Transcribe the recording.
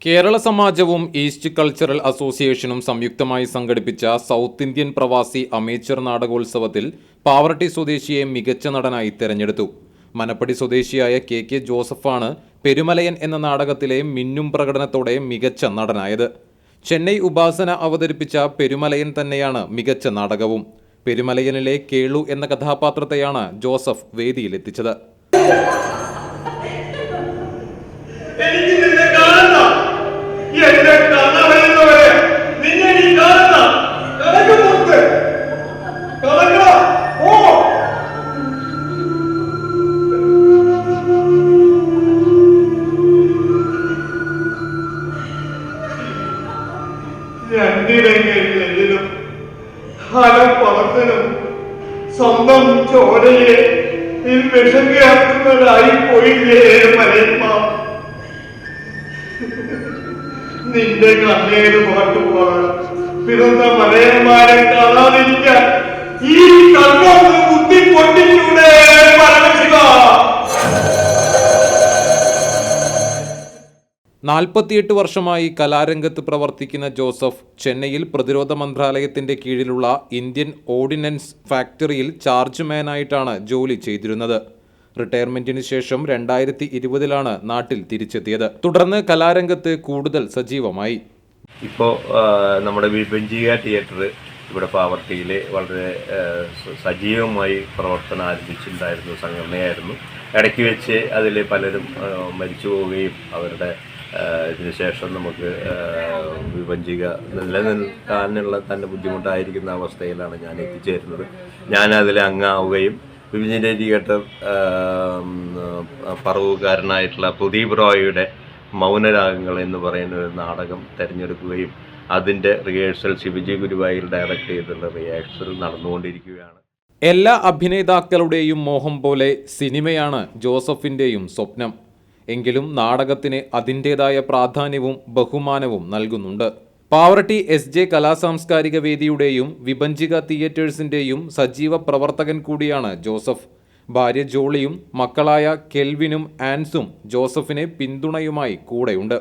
Kerala സമാജവും east cultural അസോസിയേഷനും സംയുക്തമായി സംഘടിപ്പിച്ച സൗത്ത് ഇന്ത്യൻ പ്രവാസി അമേച്ചർ നാടകോത്സവത്തിൽ പാവറട്ടി സ്വദേശിയെ മികച്ച നടനായി തെരഞ്ഞെടുത്തു. മനപ്പടി സ്വദേശിയായ കെ ജോസഫാണ് പെരുമലയൻ എന്ന നാടകത്തിലെ മിന്നും പ്രകടനത്തോടെ മികച്ച നടനായത്. ചെന്നൈ ഉപാസന അവതരിപ്പിച്ച പെരുമലയൻ തന്നെയാണ് മികച്ച നാടകവും. പെരുമലയനിലെ കേളു എന്ന കഥാപാത്രത്തെയാണ് ജോസഫ് വേദിയിലെത്തിച്ചത്. രണ്ടിടങ്ങളിലും ഫലപ്പളത്തിനും സ്വന്തം ചോരയെ വിഷമിയാക്കുന്നതായി പോയില്ലേ മലയമ്മ. നിന്റെ കണ്ണേര് പാട്ടുപോകാൻ പിറന്ന മലയന്മാരെ കാണാതിരിക്കാൻ ഈ കണ്ണൊന്ന് കുത്തി പൊട്ടിച്ചൂടെ പരമശിവ. 48 വർഷമായി കലാരംഗത്ത് പ്രവർത്തിക്കുന്ന ജോസഫ് ചെന്നൈയിൽ പ്രതിരോധ മന്ത്രാലയത്തിന്റെ കീഴിലുള്ള ഇന്ത്യൻ ഓർഡിനൻസ് ഫാക്ടറിയിൽ ചാർജ്മാനായിട്ടാണ് ജോലി ചെയ്തിരുന്നത്. റിട്ടയർമെന്റിന് ശേഷം 2020 നാട്ടിൽ തിരിച്ചെത്തിയത്. തുടർന്ന് കലാരംഗത്ത് കൂടുതൽ സജീവമായി. ഇപ്പോൾ നമ്മുടെ വിഭജിക തിയേറ്റർ ഇവിടെ പാവർട്ടിയിൽ വളരെ സജീവമായി പ്രവർത്തനം ആരംഭിച്ചിട്ടുണ്ടായിരുന്നു സംഘടനയായിരുന്നു. ഇടയ്ക്ക് വെച്ച് അതിൽ പലരും മരിച്ചു പോവുകയും അവരുടെ ഇതിനുശേഷം നമുക്ക് വിഭജിക നിലനിൽക്കാനുള്ള തന്നെ ബുദ്ധിമുട്ടായിരിക്കുന്ന അവസ്ഥയിലാണ് ഞാൻ എത്തിച്ചേരുന്നത്. ഞാൻ അതിൽ അംഗമാവുകയും വിഭജിക തിയേറ്റർ പറവുകാരനായിട്ടുള്ള പ്രദീപ് റോയിയുടെ മൗനരാഗങ്ങൾ എന്ന് പറയുന്ന ഒരു നാടകം തിരഞ്ഞെടുക്കുകയും അതിൻ്റെ റിഹേഴ്സൽ ശിവജി ഗുരുവായൂർ ഡയറക്റ്റ് ചെയ്തുള്ള റിഹേഴ്സൽ നടന്നുകൊണ്ടിരിക്കുകയാണ്. എല്ലാ അഭിനേതാക്കളുടെയും മോഹം പോലെ സിനിമയാണ് ജോസഫിൻ്റെയും സ്വപ്നം. എങ്കിലും നാടകത്തിന് അതിൻ്റേതായ പ്രാധാന്യവും ബഹുമാനവും നൽകുന്നുണ്ട്. പാവറട്ടി SJ കലാസാംസ്കാരിക വേദിയുടെയും വിഭജിക തിയേറ്റേഴ്സിൻ്റെയും സജീവ പ്രവർത്തകൻ കൂടിയാണ് ജോസഫ്. ഭാര്യ ജോളിയും മക്കളായ കെൽവിനും ആൻസും ജോസഫിനെ പിന്തുണയുമായി കൂടെയുണ്ട്.